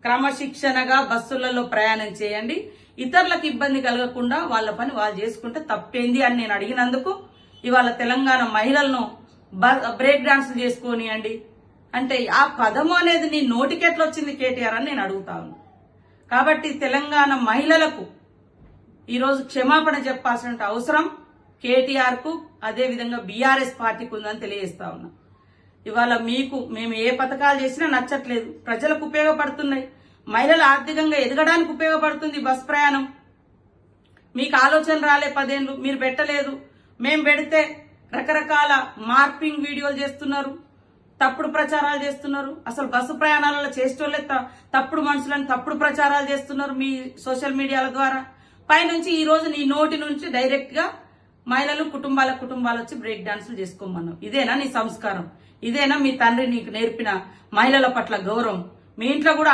క్రమశిక్షణగా బస్సులలో ప్రయాణం చేయండి. ఇతరులకు ఇబ్బంది కలగకుండా వాళ్ళ పని వాళ్ళు చేసుకుంటే తప్పేంది అని నేను అడిగినందుకు ఇవాళ తెలంగాణ మహిళలను బ్రేక్ డాన్సులు చేసుకోనియండి అంటే ఆ పదము అనేది నీ నోటికెట్లా వచ్చింది కేటీఆర్ అని నేను అడుగుతాను. కాబట్టి తెలంగాణ మహిళలకు ఈరోజు క్షమాపణ చెప్పాల్సిన అవసరం కేటీఆర్ కు అదేవిధంగా బీఆర్ఎస్ పార్టీకి ఉందని తెలియజేస్తా ఉన్నా. ఇవాళ మేము ఏ పథకాలు చేసినా నచ్చట్లేదు, ప్రజలకు ఉపయోగపడుతున్నాయి, మహిళలు ఆర్థికంగా ఎదగడానికి ఉపయోగపడుతుంది బస్ ప్రయాణం. మీకు ఆలోచన రాలే 10 ఏళ్ళు, మీరు పెట్టలేదు. మేం పెడితే రకరకాల మార్పింగ్ వీడియోలు చేస్తున్నారు, తప్పుడు ప్రచారాలు చేస్తున్నారు. అసలు బస్సు ప్రయాణాలలో చేసేటోళ్ళే తప్పుడు మనుషులను తప్పుడు ప్రచారాలు చేస్తున్నారు మీ సోషల్ మీడియాల ద్వారా. పైనుంచి ఈ రోజు నీ నోటి నుంచి డైరెక్ట్ గా మహిళలు కుటుంబాలు వచ్చి బ్రేక్ డాన్సులు చేసుకోమన్నావు. ఇదేనా నీ సంస్కారం? ఇదేనా మీ తండ్రి నీకు నేర్పిన మహిళల పట్ల గౌరవం? మీ ఇంట్లో కూడా